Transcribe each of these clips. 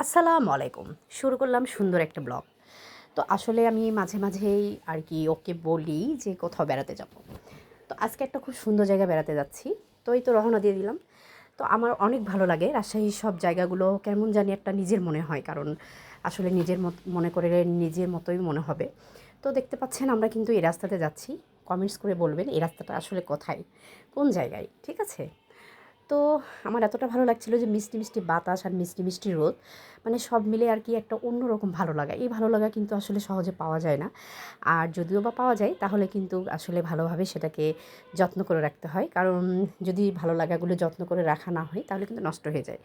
আসসালামু আলাইকুম। শুরু করলাম সুন্দর একটা ব্লগ। তো আসলে আমি মাঝে মাঝেই আর কি ওকে বলি যে কোথাও বেড়াতে যাব। তো আজকে একটা খুব সুন্দর জায়গায় বেড়াতে যাচ্ছি। তো এই তো রওনা দিয়ে দিলাম। তো আমার অনেক ভালো লাগে রাজশাহীর সব জায়গাগুলো কেমন জানি একটা নিজের মনে হয়, কারণ আসলে নিজের মনে করে নিজের মতোই মনে হবে। তো দেখতে পাচ্ছেন আমরা কিন্তু এই রাস্তাতে যাচ্ছি। কমেন্টস করে বলবেন এই রাস্তাটা আসলে কোথায়, কোন জায়গায়, ঠিক আছে? তো আমার এতটা ভালো লাগছিল যে মিষ্টি মিষ্টি বাতাস আর মিষ্টি মিষ্টি রোদ, মানে সব মিলে আর কি একটা অন্যরকম ভালো লাগা। এই ভালো লাগা কিন্তু আসলে সহজে পাওয়া যায় না। আর যদিও বা পাওয়া যায় তাহলে কিন্তু আসলে ভালোভাবে সেটাকে যত্ন করে রাখতে হয়, কারণ যদি ভালো লাগাগুলো যত্ন করে রাখা না হয় তাহলে কিন্তু নষ্ট হয়ে যায়।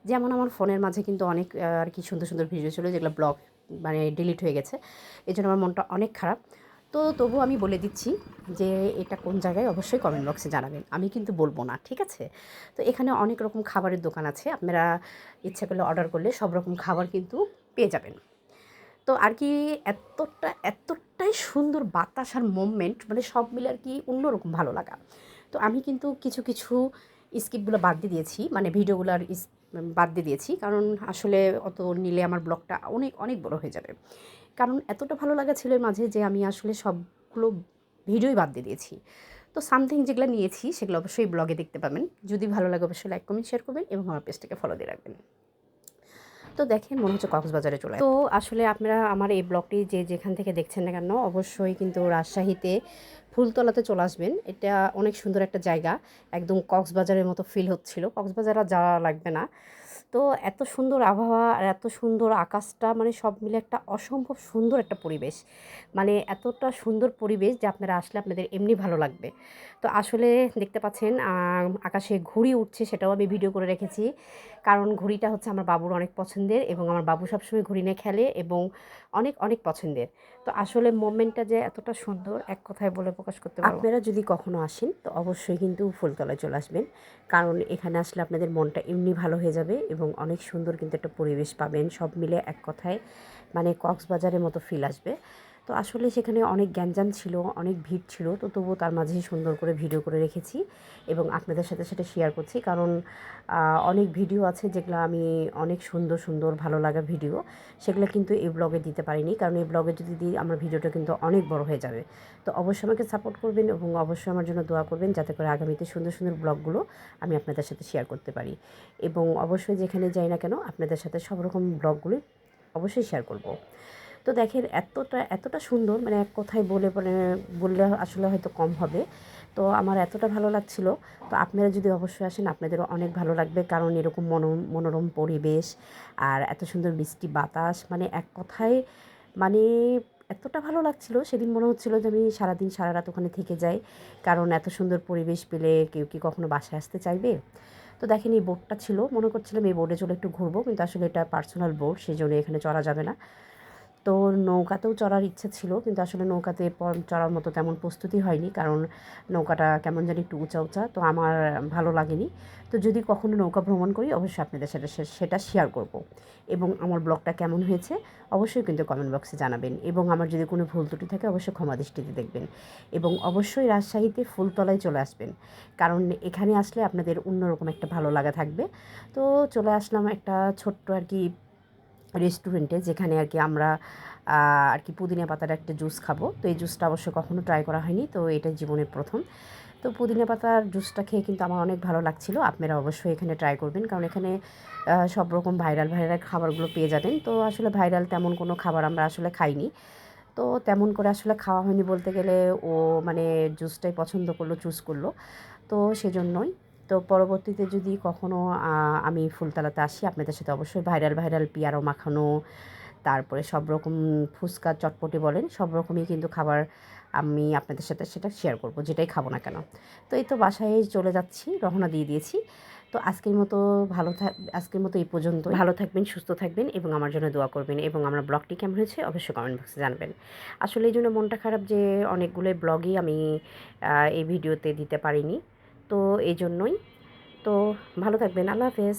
যেমন আমার ফোনের মাঝে কিন্তু অনেক আর কি সুন্দর সুন্দর ভিডিও ছিল যেগুলো ব্লগ মানে ডিলিট হয়ে গেছে। এই জন্য আমার মনটা অনেক খারাপ। তো তবুও আমি বলে দিচ্ছি যে এটা কোন জায়গায়, অবশ্যই কমেন্ট বক্সে জানাবেন, আমি কিন্তু বলবো না, ঠিক আছে? তো এখানে অনেক রকম খাবারের দোকান আছে, আপনারা ইচ্ছা করলে অর্ডার করলে সব রকম খাবার কিন্তু পেয়ে যাবেন। তো আর কি এতটাই সুন্দর বাতাস আর মুভমেন্ট, মানে সব মিলে আর কি অন্যরকম ভালো লাগা। তো আমি কিন্তু কিছু কিছু স্কিপগুলো বাদ দিয়ে দিয়েছি, মানে ভিডিওগুলো আর বাদ দিয়ে দিয়েছি, কারণ আসলে অত নিলে আমার ব্লগটা অনেক অনেক বড় হয়ে যাবে। কারণ এতটা ভালো লাগা ছিল এর মাঝে যে আমি আসলে সবগুলো ভিডিওই বাদ দিয়ে দিয়েছি। তো সামথিং যেগুলো নিয়েছি সেগুলো অবশ্যই ব্লগে দেখতে পাবেন। যদি ভালো লাগে অবশ্যই লাইক কমেন্ট শেয়ার করবেন এবং আমার পেজটাকে ফলো দিয়ে রাখবেন। তো দেখেন মনে হচ্ছে কক্সবাজারে চলে তো আসলে আপনারা আমার এই ব্লগটি যে যেখান থেকে দেখছেন না কেন অবশ্যই কিন্তু রাজশাহীতে ফুলতলাতে চলে আসবেন। এটা অনেক সুন্দর একটা জায়গা, একদম কক্সবাজারের মতো ফিল হচ্ছিল। কক্সবাজার আর যাওয়া লাগবে না। তো এত সুন্দর আবহাওয়া আর এত সুন্দর আকাশটা, মানে সব মিলে একটা অসম্ভব সুন্দর একটা পরিবেশ। মানে এতটা সুন্দর পরিবেশ যে আপনারা আসলে আপনাদের এমনি ভালো লাগবে। তো আসলে দেখতে পাচ্ছেন আকাশে ঘুড়ি উঠছে, সেটাও আমি ভিডিও করে রেখেছি। কারণ ঘুড়িটা হচ্ছে আমার বাবুর অনেক পছন্দের এবং আমার বাবু সবসময় ঘুড়ি নিয়ে খেলে এবং অনেক অনেক পছন্দের। তো আসলে মোমেন্টটা যে এতটা সুন্দর এক কথায় বলে প্রকাশ করতে পারবো না। আপনারা যদি কখনো আসেন তো অবশ্যই কিন্তু ফুলতলায় চলে আসবেন, কারণ এখানে আসলে আপনাদের মনটা এমনি ভালো হয়ে যাবে এবং অনেক সুন্দর কিন্তু একটা পরিবেশ পাবেন। সব মিলে এক কথায় মানে কক্সবাজারের মতো ফিল আসবে। তো আসলে সেখানে অনেক গ্যাঞ্জাম ছিল, অনেক ভিড় ছিল, তো তবুও তার মাঝেই সুন্দর করে ভিডিও করে রেখেছি এবং আপনাদের সাথে সেটা শেয়ার করছি। কারণ অনেক ভিডিও আছে যেগুলো আমি অনেক সুন্দর সুন্দর ভালো লাগা ভিডিও, সেগুলো কিন্তু এই ব্লগে দিতে পারিনি, কারণ এই ব্লগে যদি দিই আমার ভিডিওটা কিন্তু অনেক বড় হয়ে যাবে। তো অবশ্যই আমাকে সাপোর্ট করবেন এবং অবশ্যই আমার জন্য দোয়া করবেন, যাতে করে আগামীতে সুন্দর সুন্দর ব্লগগুলো আমি আপনাদের সাথে শেয়ার করতে পারি। এবং অবশ্যই যেখানে যাই না কেন আপনাদের সাথে সব রকম ব্লগগুলি অবশ্যই শেয়ার করব। তো দেখেন এতটা সুন্দর, মানে এক কথায় বললে আসলে হয়তো কম হবে। তো আমার এতটা ভালো লাগছিল। তো আপনারা যদি অবশ্যই আসেন আপনাদেরও অনেক ভালো লাগবে, কারণ এরকম মনোরম পরিবেশ আর এত সুন্দর মিষ্টি বাতাস, মানে এক কথায় মানে এতটা ভালো লাগছিল সেদিন, মনে হচ্ছিল যে আমি সারাদিন সারা রাত ওখানে থেকে যাই, কারণ এত সুন্দর পরিবেশ পেলে কেউ কি কখনো বাসায় আসতে চাইবে? তো দেখেন এই বোটটা ছিল, মনে করছিলাম এই বোটে চলে একটু ঘুরবো, কিন্তু আসলে এটা পার্সোনাল বোট, সেই জন্য এখানে চড়া যাবে না। তো নৌকাতেও চড়ার ইচ্ছে ছিল, কিন্তু আসলে নৌকাতে চড়ার মতো তেমন প্রস্তুতি হয়নি, কারণ নৌকাটা কেমন জানি একটু উঁচা উঁচা, তো আমার ভালো লাগেনি। তো যদি কখনো নৌকা ভ্রমণ করি অবশ্যই আপনাদের সাথে সেটা শেয়ার করব। এবং আমার ব্লগটা কেমন হয়েছে অবশ্যই কিন্তু কমেন্ট বক্সে জানাবেন, এবং আমার যদি কোনো ভুল ত্রুটি থাকে অবশ্যই ক্ষমা দৃষ্টিতে দেখবেন। এবং অবশ্যই রাজশাহীতে ফুলতলায় চলে আসবেন, কারণ এখানে আসলে আপনাদের অন্যরকম একটা ভালো লাগা থাকবে। তো চলে আসলাম একটা ছোট্ট আর কি রেস্টুরেন্টে, যেখানে আর কি আমরা আর কি পুদিনা পাতার একটা জুস খাবো। তো এই জুসটা অবশ্য কখনো ট্রাই করা হয়নি, তো এটা জীবনের প্রথম। তো পুদিনা পাতার জুসটা খেয়ে কিন্তু আমার অনেক ভালো লাগছিল। আপনারা অবশ্যই এখানে ট্রাই করবেন, কারণ এখানে সব রকম ভাইরাল ভাইরাল খাবারগুলো পেয়ে যাবেন। তো আসলে ভাইরাল তেমন কোনো খাবার আমরা আসলে খাইনি, তো তেমন করে আসলে খাওয়া হয়নি বলতে গেলে। ও মানে জুসটাই পছন্দ করলো, চুজ করলো, তো সেজন্যই। তো পরবর্তীতে যদি কখনো আমি ফুলতলাতে আসি আপনাদের সাথে অবশ্যই ভাইরাল ভাইরাল পিয়ারো মাখানো, তারপরে সব রকম ফুচকা চটপটি বলেন সব রকমই কিন্তু খাবার আমি আপনাদের সাথে সেটা শেয়ার করব, যেটাই খাবো না কেন। তো এই তো বাসায় চলে যাচ্ছি, রওনা দিয়ে দিয়েছি। তো আজকের মতো এই পর্যন্ত। ভালো থাকবেন, সুস্থ থাকবেন এবং আমার জন্য দোয়া করবেন, এবং আমার ব্লগটি কেমন হয়েছে অবশ্যই কমেন্ট বক্সে জানাবেন। আসলে এই জন্য মনটা খারাপ যে অনেকগুলো ব্লগই আমি এই ভিডিওতে দিতে পারিনি, তো এই জন্যই। তো ভালো থাকবেন, আল্লাহ হাফেজ।